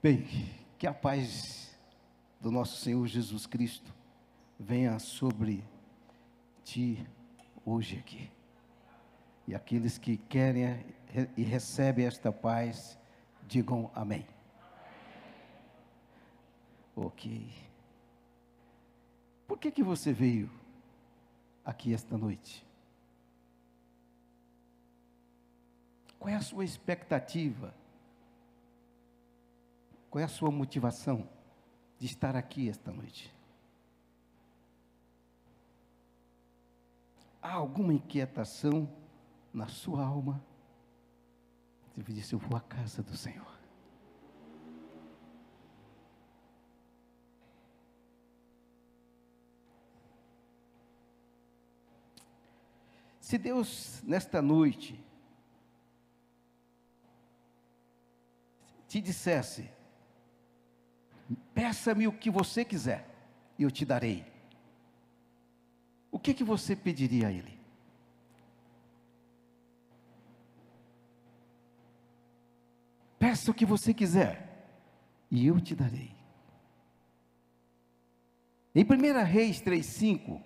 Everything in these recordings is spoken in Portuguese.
Bem, que a paz do nosso Senhor Jesus Cristo venha sobre ti hoje aqui. E aqueles que querem e recebem esta paz, digam amém. Ok. Por que você veio aqui esta noite? Qual é a sua expectativa? Qual é a sua motivação de estar aqui esta noite? Há alguma inquietação na sua alma? Você disse: eu vou à casa do Senhor. Se Deus, nesta noite, te dissesse: peça-me o que você quiser, e eu te darei, o que você pediria a Ele? Peça o que você quiser, e eu te darei. Em 1 Reis 3:5,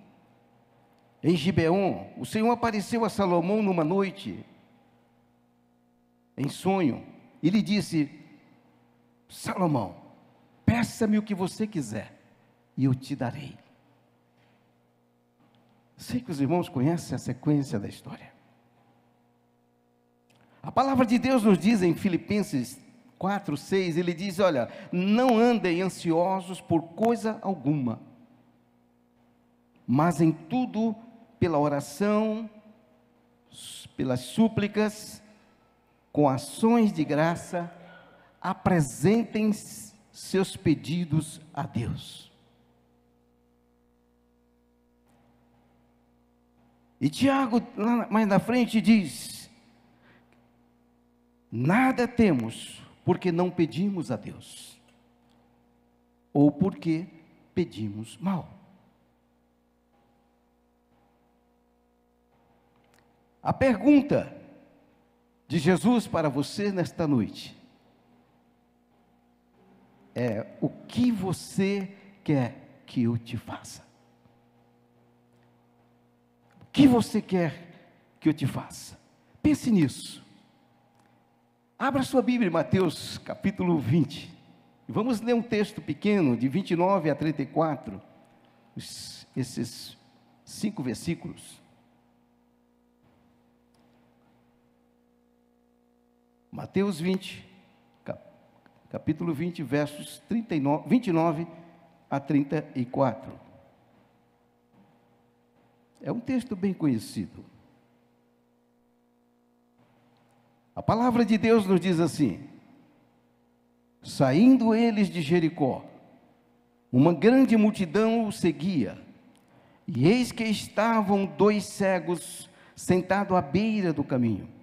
em Gibeon, o Senhor apareceu a Salomão numa noite, em sonho, e lhe disse: Salomão, peça-me o que você quiser, e eu te darei. Sei que os irmãos conhecem a sequência da história. A palavra de Deus nos diz em Filipenses 4:6, ele diz: olha, não andem ansiosos por coisa alguma, mas em tudo, pela oração, pelas súplicas, com ações de graça, apresentem seus pedidos a Deus. E Tiago, lá mais na frente, diz: nada temos porque não pedimos a Deus, ou porque pedimos mal. A pergunta de Jesus para você nesta noite é: o que você quer que eu te faça? O que você quer que eu te faça? Pense nisso. Abra sua Bíblia em Mateus capítulo 20. E vamos ler um texto pequeno, de 29 a 34, esses 5 versículos. Mateus 20, capítulo 20, versos 29 a 34. É um texto bem conhecido. A palavra de Deus nos diz assim: saindo eles de Jericó, uma grande multidão o seguia, e eis que estavam 2 cegos sentados à beira do caminho.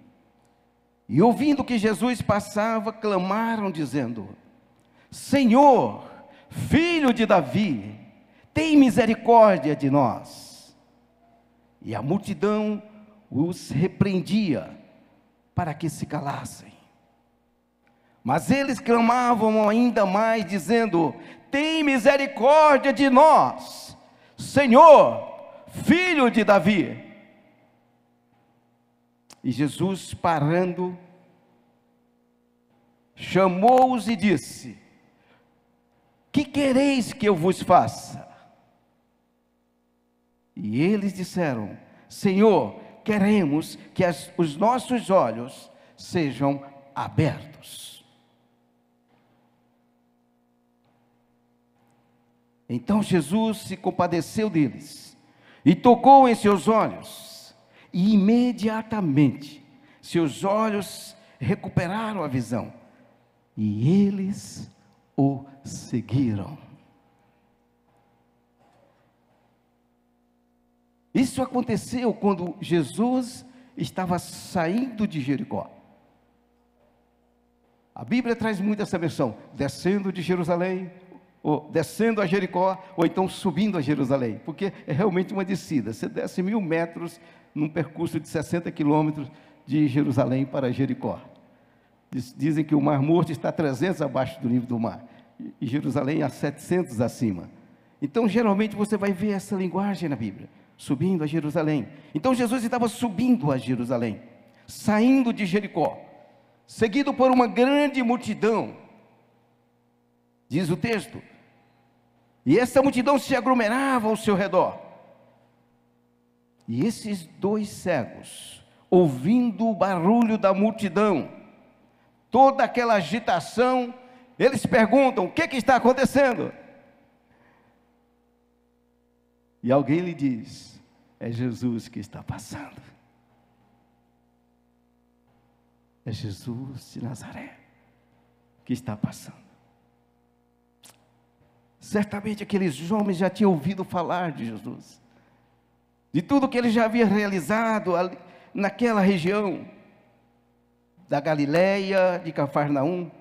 E ouvindo que Jesus passava, clamaram dizendo: Senhor, filho de Davi, tem misericórdia de nós. E a multidão os repreendia para que se calassem. Mas eles clamavam ainda mais, dizendo: tem misericórdia de nós, Senhor, filho de Davi. E Jesus, parando, chamou-os e disse: que quereis que eu vos faça? E eles disseram: Senhor, queremos que os nossos olhos sejam abertos. Então Jesus se compadeceu deles e tocou em seus olhos, e imediatamente seus olhos recuperaram a visão, e eles o seguiram. Isso aconteceu quando Jesus estava saindo de Jericó. A Bíblia traz muito essa versão: descendo de Jerusalém, ou descendo a Jericó, ou então subindo a Jerusalém, porque é realmente uma descida. Você desce 1000 metros num percurso de 60 quilômetros de Jerusalém para Jericó. Dizem que o Mar Morto está 300 abaixo do nível do mar, e Jerusalém a 700 acima. Então, geralmente, você vai ver essa linguagem na Bíblia, subindo a Jerusalém. Então, Jesus estava subindo a Jerusalém, saindo de Jericó, seguido por uma grande multidão, diz o texto, e essa multidão se aglomerava ao seu redor. E esses dois cegos, ouvindo o barulho da multidão, toda aquela agitação, eles perguntam: o que está acontecendo? E alguém lhe diz: é Jesus que está passando. É Jesus de Nazaré que está passando. Certamente aqueles homens já tinham ouvido falar de Jesus, de tudo que ele já havia realizado ali, naquela região da Galileia, de Cafarnaum.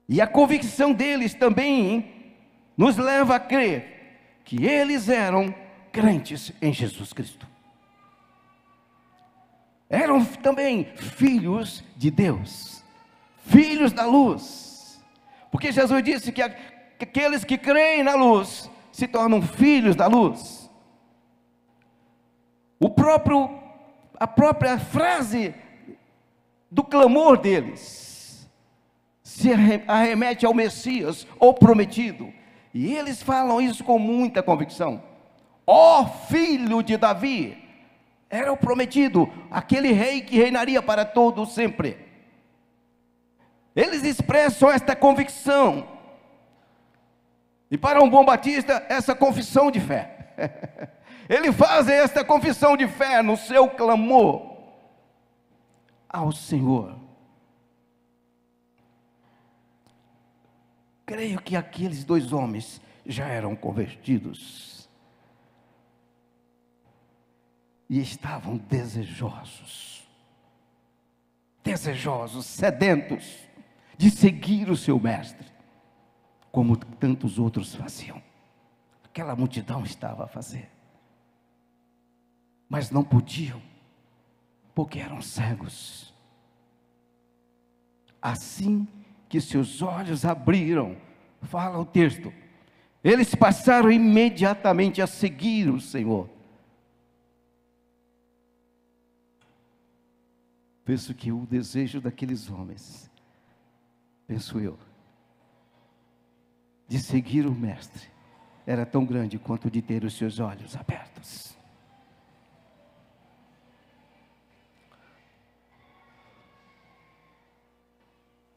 E a convicção deles também nos leva a crer que eles eram crentes em Jesus Cristo. Eram também filhos de Deus, filhos da luz. Porque Jesus disse que aqueles que creem na luz se tornam filhos da luz. A própria frase do clamor deles se arremete ao Messias, o prometido. E eles falam isso com muita convicção. Ó filho de Davi, era o prometido, aquele rei que reinaria para todo sempre. Eles expressam esta convicção. E para um bom batista, essa confissão de fé. Ele faz esta confissão de fé no seu clamor ao Senhor. Creio que aqueles dois homens já eram convertidos e estavam desejosos, sedentos de seguir o seu mestre, como tantos outros faziam. Aquela multidão estava a fazer, mas não podiam, porque eram cegos. Assim que seus olhos abriram, fala o texto, eles passaram imediatamente a seguir o Senhor. Penso que o desejo daqueles homens, penso eu, de seguir o mestre, era tão grande quanto de ter os seus olhos abertos.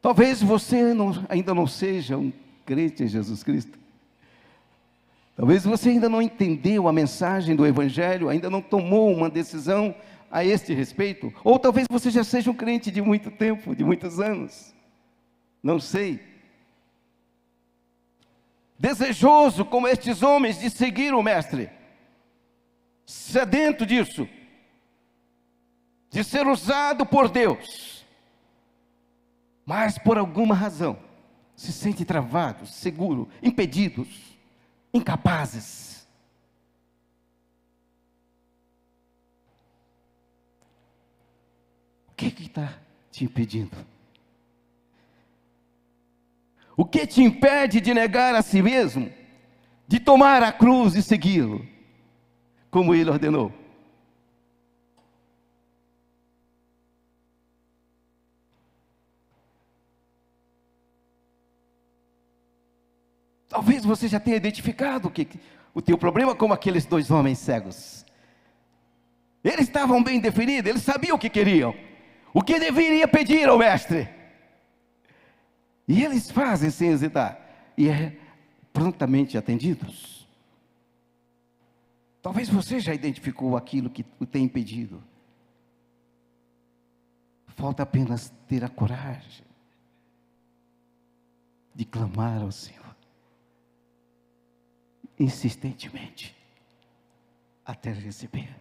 Talvez você ainda não seja um crente em Jesus Cristo. Talvez você ainda não entendeu a mensagem do Evangelho, ainda não tomou uma decisão a este respeito. Ou talvez você já seja um crente de muito tempo, de muitos anos. Não sei. Desejoso como estes homens de seguir o Mestre. Sedento disso. De ser usado por Deus. Mas por alguma razão, se sente travado, seguro, impedidos, incapazes. O que está te impedindo? O que te impede de negar a si mesmo, de tomar a cruz e segui-lo, como ele ordenou? Talvez você já tenha identificado o teu problema como aqueles dois homens cegos. Eles estavam bem definidos, eles sabiam o que queriam, o que deveria pedir ao mestre. E eles fazem sem hesitar, e é prontamente atendidos. Talvez você já identificou aquilo que o tem impedido. Falta apenas ter a coragem de clamar ao Senhor. Insistentemente, até receber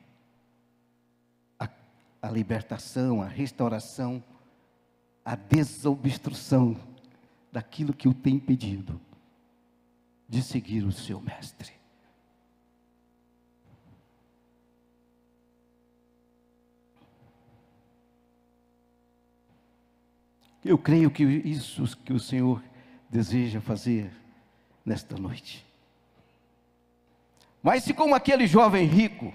a libertação, a restauração, a desobstrução daquilo que o tem impedido de seguir o seu mestre. Eu creio que isso que o Senhor deseja fazer nesta noite. Mas se como aquele jovem rico,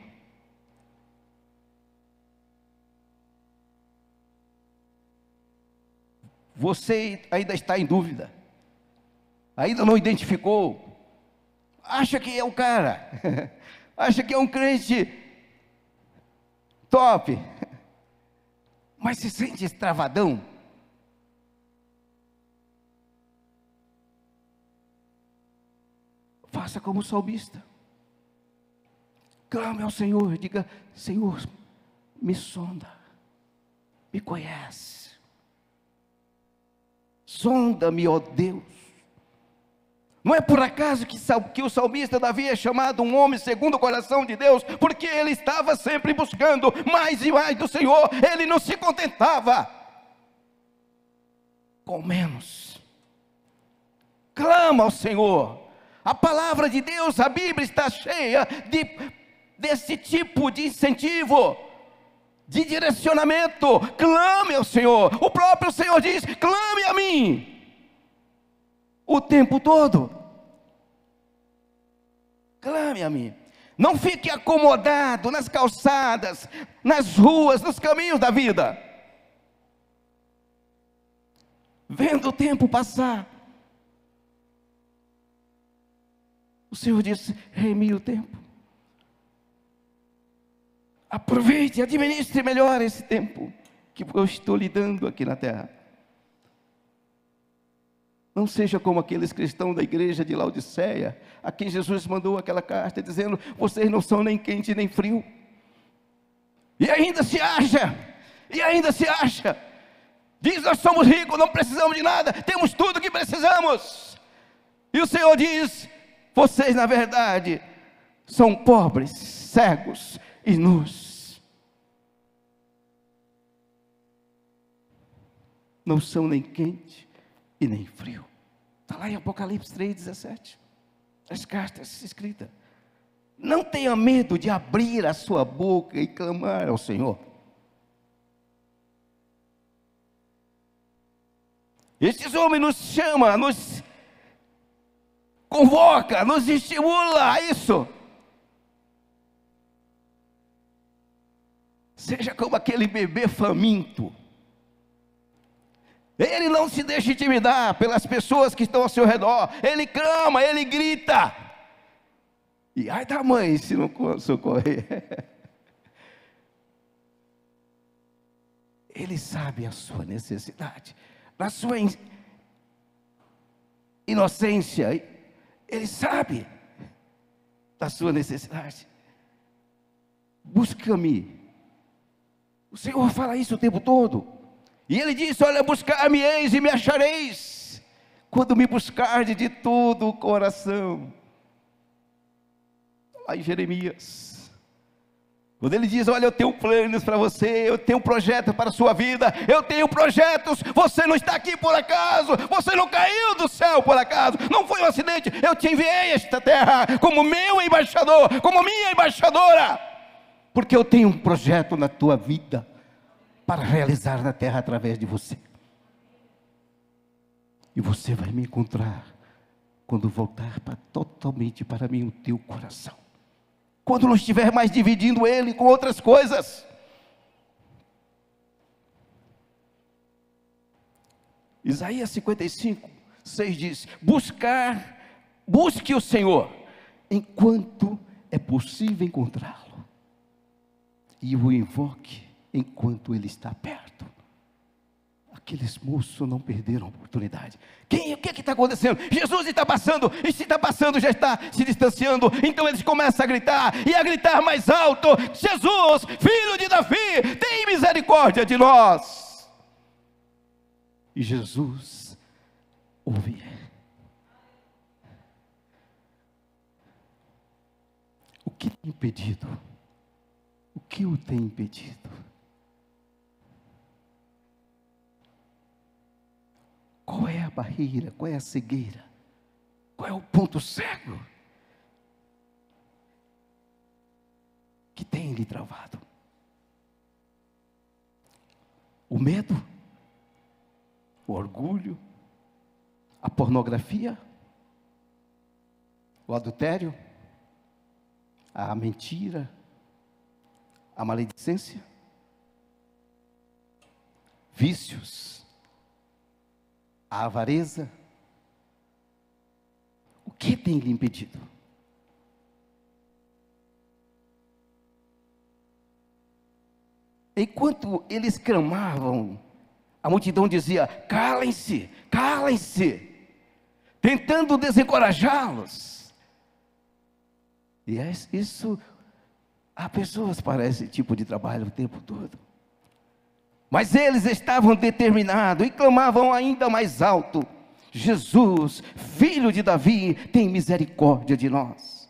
você ainda está em dúvida, ainda não identificou, acha que é o cara, acha que é um crente top, mas se sente extravadão, faça como o salmista, clame ao Senhor, diga: Senhor, me sonda, me conhece, sonda-me, ó Deus. Não é por acaso que o salmista Davi é chamado um homem segundo o coração de Deus, porque ele estava sempre buscando mais e mais do Senhor, ele não se contentava com menos. Clama ao Senhor. A palavra de Deus, a Bíblia está cheia desse tipo de incentivo, de direcionamento. Clame ao Senhor. O próprio Senhor diz: clame a mim, o tempo todo. Clame a mim. Não fique acomodado nas calçadas, nas ruas, nos caminhos da vida, vendo o tempo passar. O Senhor disse: remie o tempo. Aproveite, administre melhor esse tempo que eu estou lhe dando aqui na terra. Não seja como aqueles cristãos da igreja de Laodiceia, a quem Jesus mandou aquela carta dizendo: vocês não são nem quente nem frio. E ainda se acha, diz: nós somos ricos, não precisamos de nada, temos tudo o que precisamos. E o Senhor diz: vocês na verdade são pobres, cegos e nus. Não são nem quente e nem frio. Está lá em Apocalipse 3,17. As cartas escritas. Não tenha medo de abrir a sua boca e clamar ao Senhor. Estes homens nos chama, nos convoca, nos estimula a isso. Seja como aquele bebê faminto. Ele não se deixa intimidar pelas pessoas que estão ao seu redor. Ele clama, ele grita. E ai da mãe se não socorrer. Ele sabe a sua necessidade. Na sua inocência, ele sabe da sua necessidade. Busca-me. O Senhor fala isso o tempo todo. E ele disse: olha, buscar-me-eis e me achareis, quando me buscardes de todo o coração. Lá em Jeremias, quando ele diz: olha, eu tenho planos para você, eu tenho projetos para a sua vida, eu tenho projetos, você não está aqui por acaso, você não caiu do céu por acaso, não foi um acidente, eu te enviei a esta terra como meu embaixador, como minha embaixadora, porque eu tenho um projeto na tua vida, para realizar na terra através de você. E você vai me encontrar quando voltar totalmente para mim o teu coração. Quando não estiver mais dividindo ele com outras coisas. Isaías 55:6 diz: busque o Senhor, enquanto é possível encontrá-lo, e o invoque enquanto ele está perto. Aqueles moços não perderam a oportunidade. O que está acontecendo? Jesus está passando, e se está passando já está se distanciando. Então eles começam a gritar, e a gritar mais alto: Jesus, filho de Davi, tem misericórdia de nós. E Jesus ouve. O que tem impedido? O que o tem impedido? Qual é a barreira? Qual é a cegueira? Qual é o ponto cego que tem lhe travado? O medo? o orgulho, a pornografia, o adultério, a mentira, a maledicência, vícios, a avareza. O que tem lhe impedido? Enquanto eles clamavam, a multidão dizia: calem-se, calem-se, tentando desencorajá-los. E isso, há pessoas para esse tipo de trabalho o tempo todo. Mas eles estavam determinados e clamavam ainda mais alto: Jesus, filho de Davi, tem misericórdia de nós.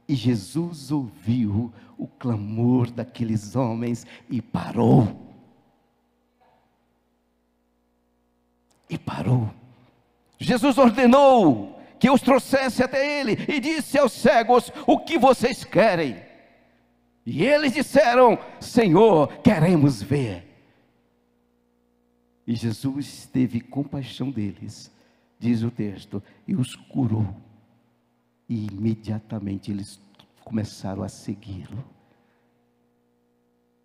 E Jesus ouviu o clamor daqueles homens e parou. E parou. Jesus ordenou que os trouxesse até ele e disse aos cegos: o que vocês querem? E eles disseram: Senhor, queremos ver. E Jesus teve compaixão deles, diz o texto, e os curou. E imediatamente eles começaram a segui-lo.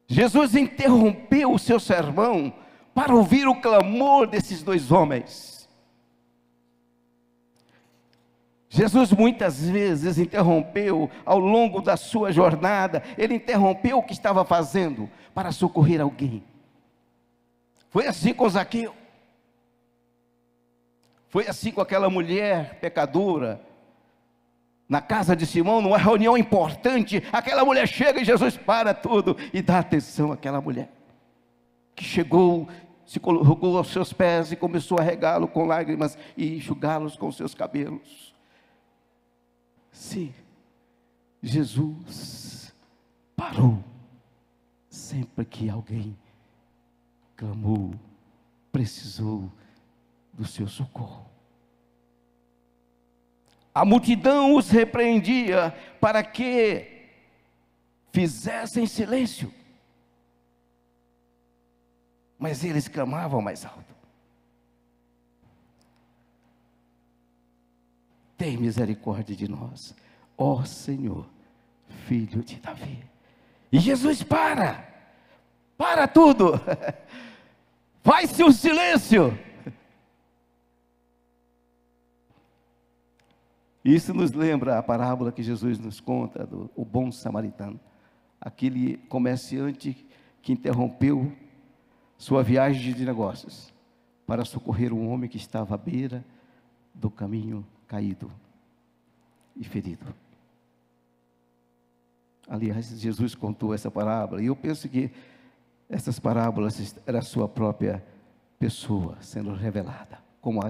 Jesus interrompeu o seu sermão para ouvir o clamor desses dois homens. Jesus muitas vezes interrompeu ao longo da sua jornada, ele interrompeu o que estava fazendo para socorrer alguém. Foi assim com Zaqueu. Foi assim com aquela mulher pecadora, na casa de Simão, numa reunião importante. Aquela mulher chega e Jesus para tudo e dá atenção àquela mulher, que chegou, se colocou aos seus pés e começou a regá-lo com lágrimas e enxugá-los com seus cabelos. Sim, Jesus parou sempre que alguém clamou, precisou do seu socorro. A multidão os repreendia para que fizessem silêncio, mas eles clamavam mais alto: tem misericórdia de nós, ó Senhor, filho de Davi. E Jesus para tudo, faz-se um silêncio. Isso nos lembra a parábola que Jesus nos conta do bom samaritano, aquele comerciante que interrompeu sua viagem de negócios para socorrer um homem que estava à beira do caminho, caído e ferido. Aliás, Jesus contou essa parábola, e eu penso que essas parábolas eram a sua própria pessoa sendo revelada, como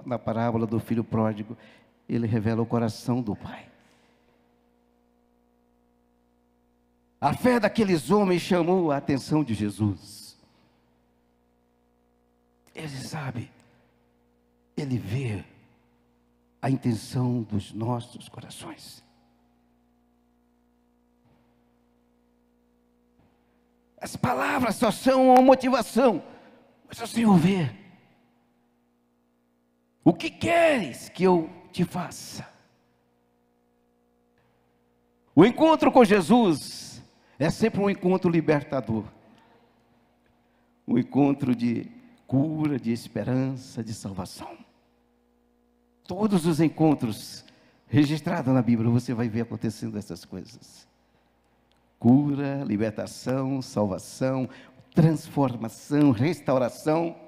na parábola do filho pródigo, ele revela o coração do pai. A fé daqueles homens chamou a atenção de Jesus. Ele sabe, ele vê a intenção dos nossos corações. As palavras só são uma motivação, mas o Senhor vê. O que queres que eu te faça? O encontro com Jesus é sempre um encontro libertador, um encontro de cura, de esperança, de salvação. Todos os encontros registrados na Bíblia, você vai ver acontecendo essas coisas: cura, libertação, salvação, transformação, restauração.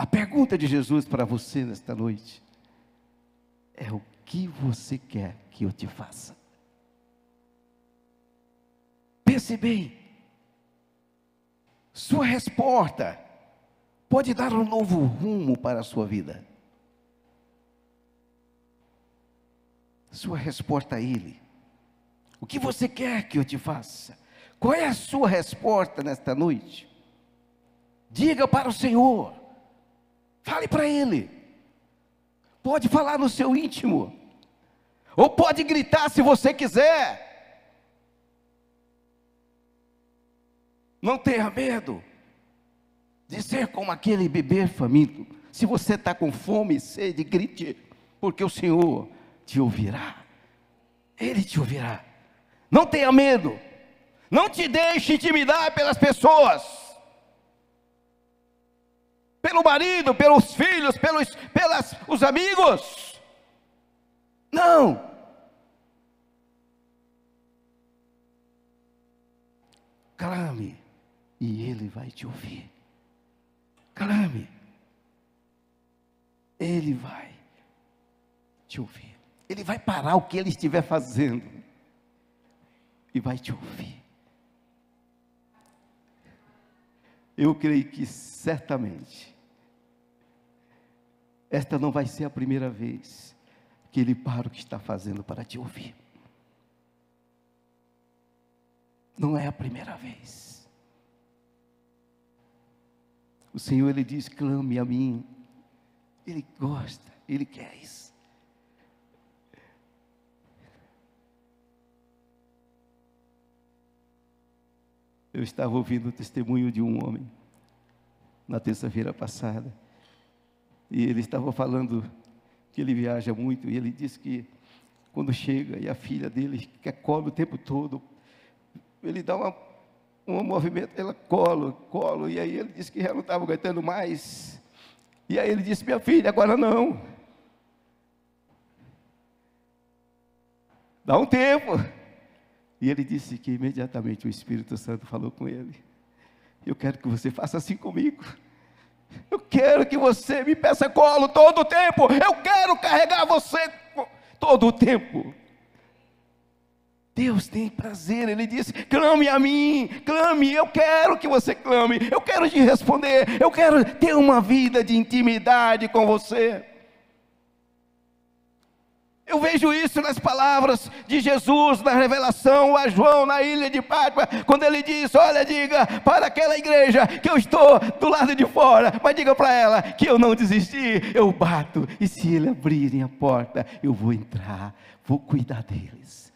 A pergunta de Jesus para você nesta noite é: o que você quer que eu te faça? Pense bem, sua resposta pode dar um novo rumo para a sua vida. Sua resposta a Ele: o que você quer que eu te faça? Qual é a sua resposta nesta noite? Diga para o Senhor. Fale para Ele. Pode falar no seu íntimo, ou pode gritar se você quiser. Não tenha medo. de ser como aquele bebê faminto. Se você está com fome e sede, grite, porque o Senhor te ouvirá. Ele te ouvirá. Não tenha medo. Não te deixe intimidar pelas pessoas. Pelo marido, pelos filhos, os amigos. Não. Clame e Ele vai te ouvir. Clame. Ele vai te ouvir. Ele vai parar o que Ele estiver fazendo e vai te ouvir. Eu creio que certamente esta não vai ser a primeira vez que Ele para o que está fazendo para te ouvir. Não é a primeira vez. O Senhor, Ele diz, clame a mim. Ele gosta, Ele quer isso. Eu estava ouvindo o testemunho de um homem, na terça-feira passada, e ele estava falando que ele viaja muito, e ele disse que quando chega, e a filha dele quer colo o tempo todo, ele dá um movimento, ela colo, e aí ele disse que já não estava aguentando mais, e aí ele disse, minha filha, agora não, dá um tempo. E ele disse que imediatamente o Espírito Santo falou com ele, eu quero que você faça assim comigo, eu quero que você me peça colo todo o tempo, eu quero carregar você todo o tempo. Deus tem prazer, Ele disse, clame a mim, clame, eu quero que você clame, eu quero te responder, eu quero ter uma vida de intimidade com você. Eu vejo isso nas palavras de Jesus, na revelação a João, na ilha de Pátmos, quando ele diz, olha, diga para aquela igreja que eu estou do lado de fora, mas diga para ela que eu não desisti, eu bato, e se eles abrirem a porta, eu vou entrar, vou cuidar deles,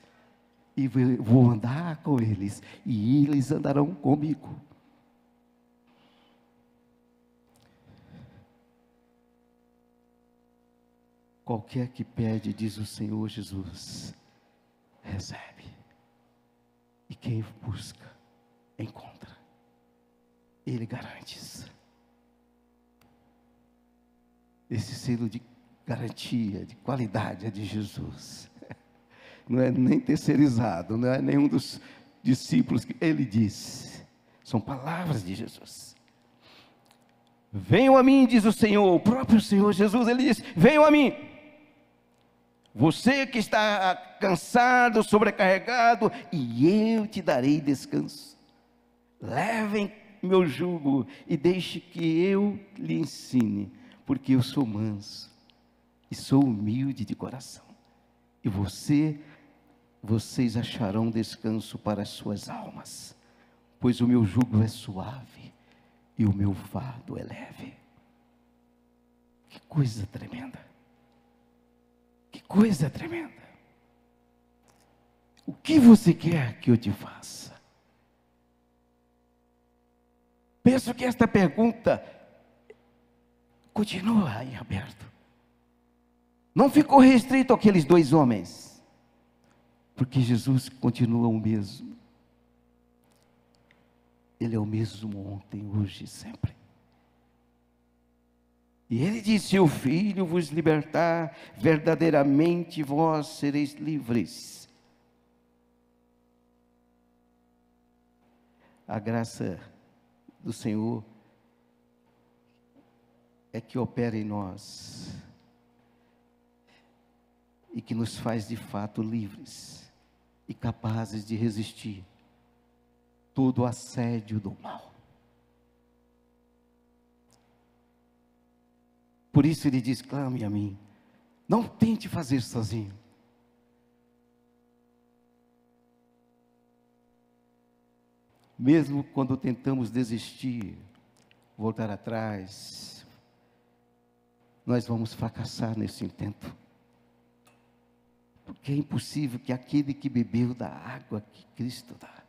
e vou andar com eles, e eles andarão comigo. Qualquer que pede, diz o Senhor Jesus, recebe. E quem busca, encontra. Ele garante isso. Esse selo de garantia, de qualidade é de Jesus. Não é nem terceirizado, não é nenhum dos discípulos que Ele diz. São palavras de Jesus. Venham a mim, diz o Senhor, o próprio Senhor Jesus, Ele diz, venham a mim. Você que está cansado, sobrecarregado, e eu te darei descanso. Levem meu jugo e deixe que eu lhe ensine, porque eu sou manso e sou humilde de coração. E vocês acharão descanso para as suas almas, pois o meu jugo é suave e o meu fardo é leve. Que coisa tremenda. Que coisa tremenda. O que você quer que eu te faça? Penso que esta pergunta continua em aberto. Não ficou restrito àqueles dois homens, porque Jesus continua o mesmo. Ele é o mesmo ontem, hoje e sempre. E Ele disse, se o Filho vos libertar, verdadeiramente vós sereis livres. A graça do Senhor é que opera em nós e que nos faz de fato livres e capazes de resistir todo o assédio do mal. Por isso Ele diz, clame a mim, não tente fazer sozinho. Mesmo quando tentamos desistir, voltar atrás, nós vamos fracassar nesse intento. Porque é impossível que aquele que bebeu da água que Cristo dá,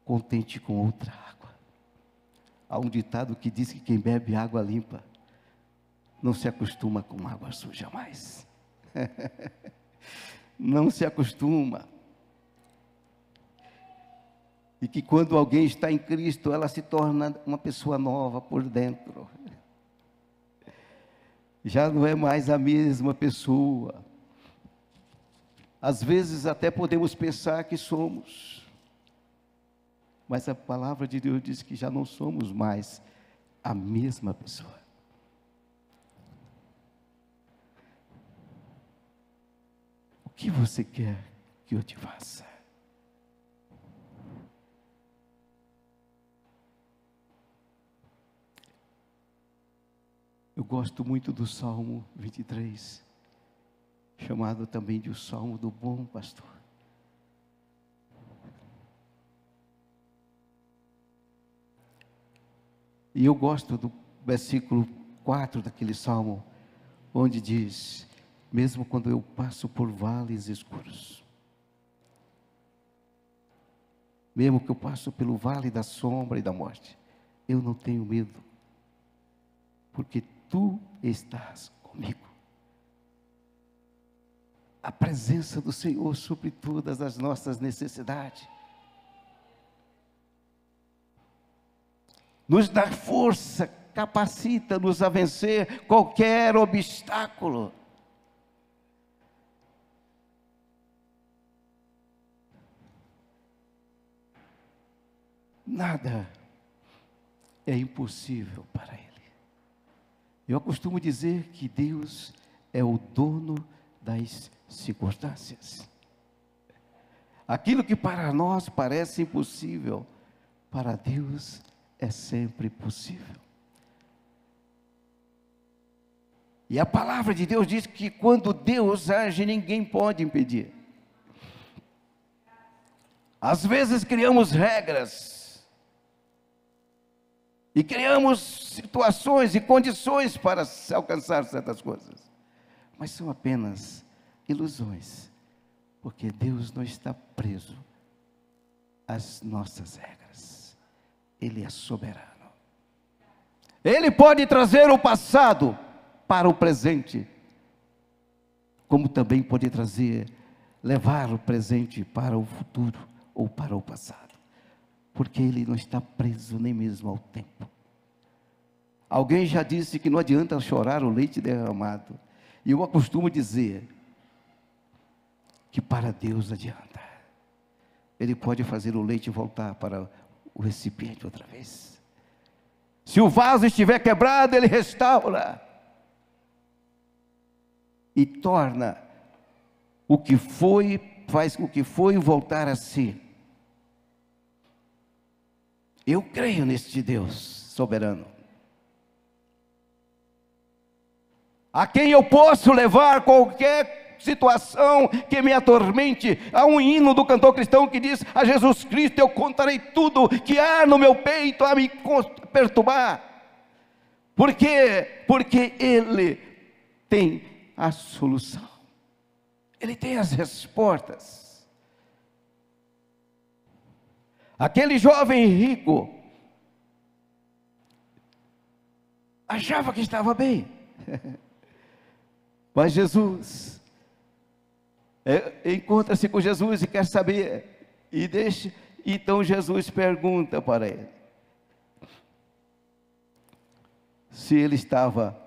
contente com outra água. Há um ditado que diz que quem bebe água limpa não se acostuma com água suja mais. Não se acostuma. E que quando alguém está em Cristo, ela se torna uma pessoa nova por dentro. Já não é mais a mesma pessoa. Às vezes até podemos pensar que somos, mas a palavra de Deus diz que já não somos mais a mesma pessoa. O que você quer que eu te faça? Eu gosto muito do Salmo 23, chamado também de o Salmo do Bom Pastor. E eu gosto do versículo 4 daquele Salmo, onde diz: mesmo quando eu passo por vales escuros, mesmo que eu passo pelo vale da sombra e da morte, eu não tenho medo, porque tu estás comigo. A presença do Senhor supre todas as nossas necessidades, nos dá força, capacita-nos a vencer qualquer obstáculo. Nada é impossível para Ele. Eu costumo dizer que Deus é o dono das circunstâncias. Aquilo que para nós parece impossível, para Deus é sempre possível. E a palavra de Deus diz que quando Deus age, ninguém pode impedir. Às vezes criamos regras, e criamos situações e condições para alcançar certas coisas, mas são apenas ilusões, porque Deus não está preso às nossas regras. Ele é soberano. Ele pode trazer o passado para o presente, como também pode levar o presente para o futuro ou para o passado, porque Ele não está preso nem mesmo ao tempo. Alguém já disse que não adianta chorar o leite derramado, e eu costumo dizer que para Deus adianta. Ele pode fazer o leite voltar para o recipiente outra vez. Se o vaso estiver quebrado, Ele restaura e torna o que foi, faz o que foi voltar a ser. Eu creio neste Deus soberano, a quem eu posso levar qualquer situação que me atormente. Há um hino do cantor cristão que diz: a Jesus Cristo eu contarei tudo que há no meu peito a me perturbar. Por quê? Porque Ele tem a solução, Ele tem as respostas. Aquele jovem rico achava que estava bem, mas Jesus encontra-se com Jesus e quer saber, então Jesus pergunta para ele se ele estava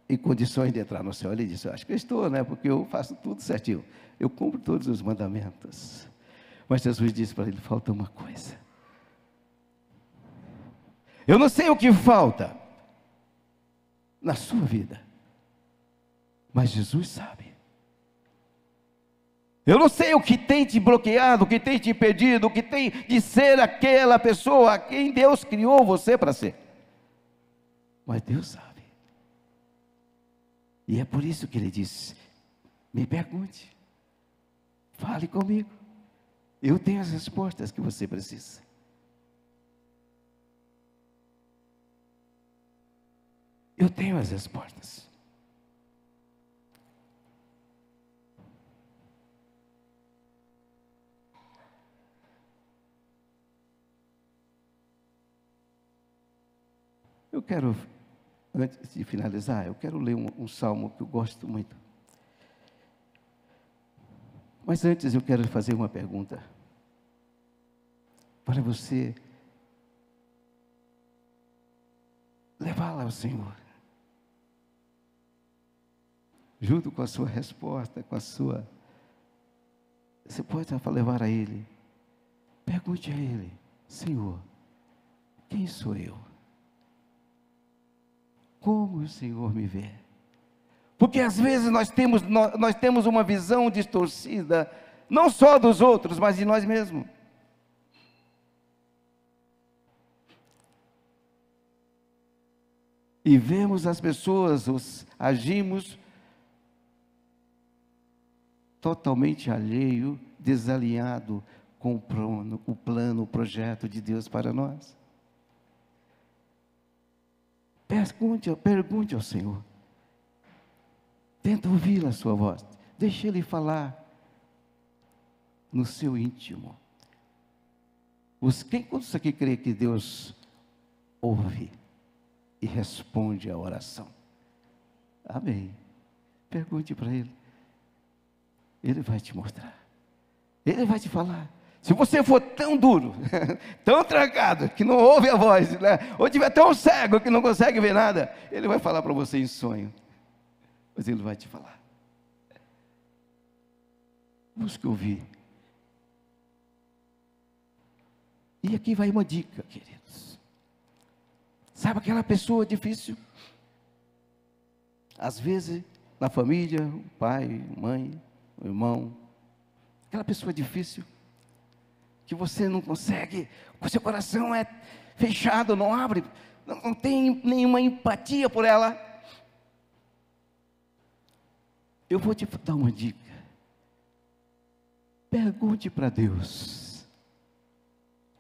em condições de entrar no céu. Ele disse: eu acho que eu estou, né? Porque eu faço tudo certinho, eu cumpro todos os mandamentos. Mas Jesus disse para ele: falta uma coisa. Eu não sei o que falta na sua vida, mas Jesus sabe. Eu não sei o que tem te bloqueado, o que tem te impedido, o que tem de ser aquela pessoa a quem Deus criou você para ser, mas Deus sabe. E é por isso que Ele diz: me pergunte, fale comigo, eu tenho as respostas que você precisa. Eu tenho as respostas. Eu quero, antes de finalizar, eu quero ler um salmo que eu gosto muito. Mas antes eu quero fazer uma pergunta para você levá-la ao Senhor, junto com a sua resposta, você pode levar a Ele. Pergunte a Ele: Senhor, quem sou eu? Como o Senhor me vê? Porque às vezes nós temos uma visão distorcida, não só dos outros, mas de nós mesmos. E vemos as pessoas, agimos totalmente alheio, desalinhado com o plano, o projeto de Deus para nós. Pergunte ao Senhor. Tenta ouvir a sua voz. Deixe Ele falar no seu íntimo. Quantos aqui crê que Deus ouve e responde à oração? Amém. Pergunte para Ele. Ele vai te mostrar. Ele vai te falar. Se você for tão duro, tão trancado, que não ouve a voz, né? Ou tiver tão cego que não consegue ver nada, Ele vai falar para você em sonho. Mas Ele vai te falar. Busque ouvir. E aqui vai uma dica, queridos. Sabe aquela pessoa difícil? Às vezes, na família, o pai, a mãe, o irmão, aquela pessoa difícil, que você não consegue, o seu coração é fechado, não abre, não tem nenhuma empatia por ela. Eu vou te dar uma dica. Pergunte para Deus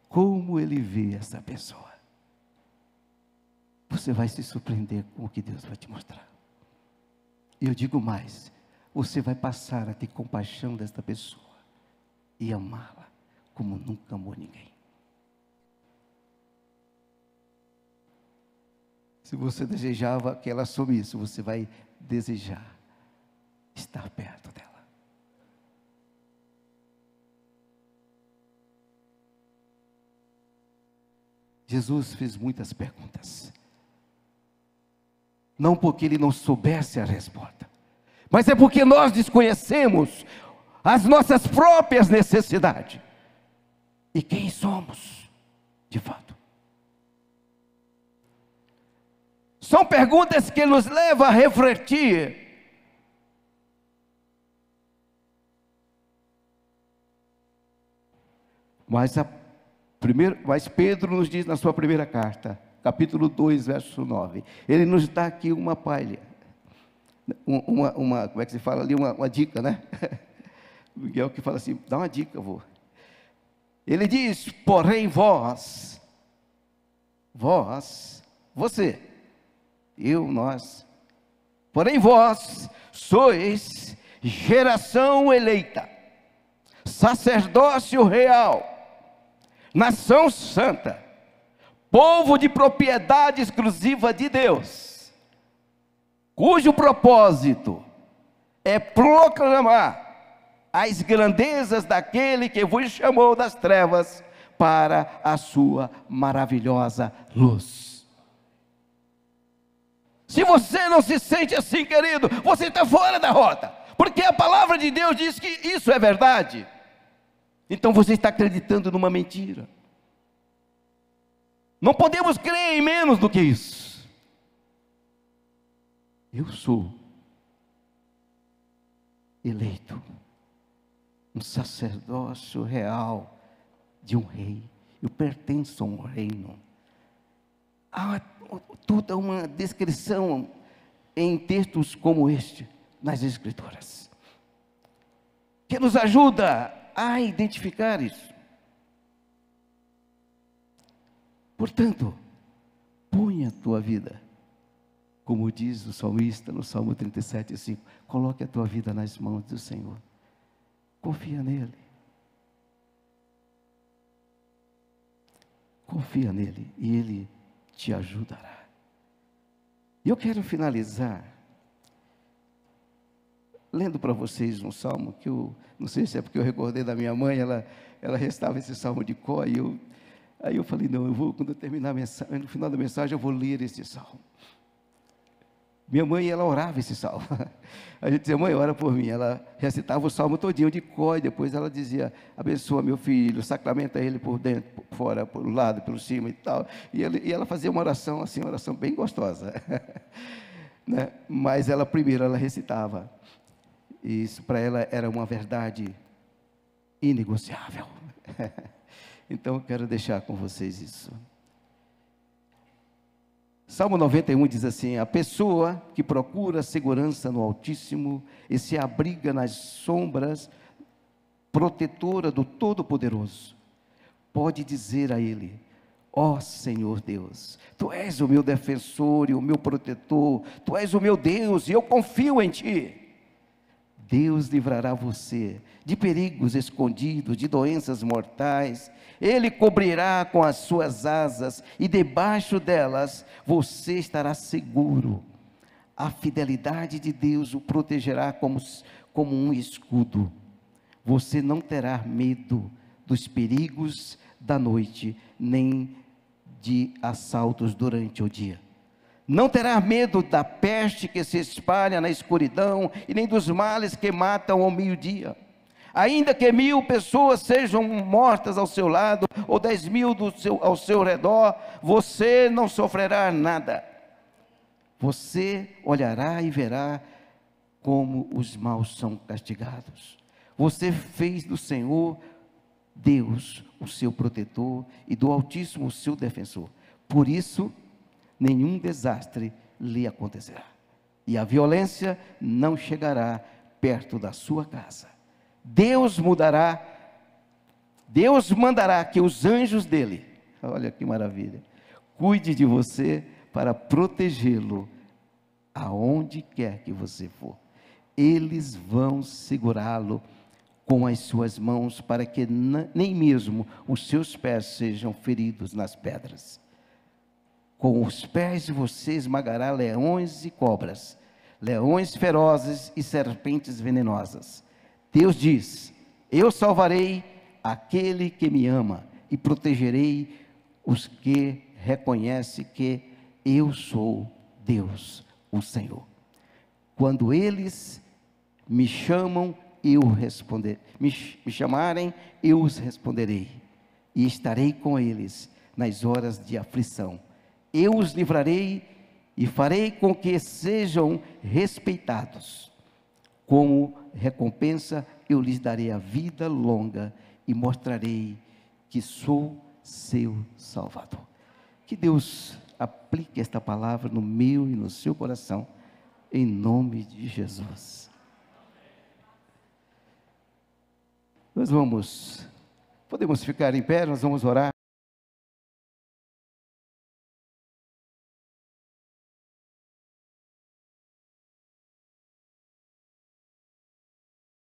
como Ele vê essa pessoa. Você vai se surpreender com o que Deus vai te mostrar. E eu digo mais, você vai passar a ter compaixão desta pessoa e amá-la como nunca amou ninguém. Se você desejava que ela sumisse, você vai desejar estar perto dela. Jesus fez muitas perguntas. Não porque Ele não soubesse a resposta, mas é porque nós desconhecemos as nossas próprias necessidades. E quem somos, de fato. São perguntas que nos levam a refletir. Mas Pedro nos diz na sua primeira carta, capítulo 2, verso 9. Ele nos dá aqui uma palha. Como é que se fala ali? Uma dica, né? Miguel que fala assim, dá uma dica, vô. Ele diz, porém vós, você, eu, nós, porém vós sois geração eleita, sacerdócio real, nação santa, povo de propriedade exclusiva de Deus, cujo propósito é proclamar as grandezas daquele que vos chamou das trevas para a sua maravilhosa luz. Se você não se sente assim, querido, você está fora da rota, porque a palavra de Deus diz que isso é verdade. Então você está acreditando numa mentira. Não podemos crer em menos do que isso. Eu sou eleito, um sacerdócio real de um rei. Eu pertenço a um reino. Há toda uma descrição em textos como este, nas Escrituras, que nos ajuda a identificar isso. Portanto, ponha a tua vida, como diz o salmista no Salmo 37:5, coloque a tua vida nas mãos do Senhor. Confia nele. Confia nele e ele te ajudará. E eu quero finalizar lendo para vocês um salmo que eu não sei se é porque eu recordei da minha mãe, ela recitava esse salmo de cor, aí eu falei, não, eu vou, quando eu terminar a mensagem, no final da mensagem eu vou ler esse salmo. Minha mãe, ela orava esse salmo. A gente dizia, mãe, ora por mim. Ela recitava o salmo todinho de cor, e depois ela dizia, abençoa meu filho, sacramenta ele por dentro, por fora, por lado, pelo cima e tal. E ela fazia uma oração, assim, uma oração bem gostosa. Né? Mas ela primeiro, ela recitava. E isso para ela era uma verdade inegociável. Então eu quero deixar com vocês isso. Salmo 91 diz assim: a pessoa que procura segurança no Altíssimo e se abriga nas sombras protetora do Todo-Poderoso, pode dizer a Ele: ó Senhor Deus, Tu és o meu defensor e o meu protetor, Tu és o meu Deus e eu confio em Ti. Deus livrará você de perigos escondidos, de doenças mortais. Ele cobrirá com as suas asas e debaixo delas você estará seguro. A fidelidade de Deus o protegerá como um escudo. Você não terá medo dos perigos da noite, nem de assaltos durante o dia. Não terá medo da peste que se espalha na escuridão, e nem dos males que matam ao meio-dia. Ainda que 1000 pessoas sejam mortas ao seu lado, ou 10.000 ao seu redor, você não sofrerá nada. Você olhará e verá como os maus são castigados. Você fez do Senhor Deus o seu protetor, e do Altíssimo o seu defensor. Por isso, nenhum desastre lhe acontecerá, e a violência não chegará perto da sua casa. Deus mandará que os anjos dele, olha que maravilha, cuide de você para protegê-lo aonde quer que você for. Eles vão segurá-lo com as suas mãos, para que nem mesmo os seus pés sejam feridos nas pedras. Com os pés você esmagará leões e cobras, leões ferozes e serpentes venenosas. Deus diz: eu salvarei aquele que me ama e protegerei os que reconhecem que eu sou Deus, o Senhor. Quando eles me chamam, me chamarem, eu os responderei, e estarei com eles nas horas de aflição. Eu os livrarei e farei com que sejam respeitados. Como recompensa, eu lhes darei a vida longa e mostrarei que sou seu Salvador. Que Deus aplique esta palavra no meu e no seu coração, em nome de Jesus. Podemos ficar em pé, nós vamos orar.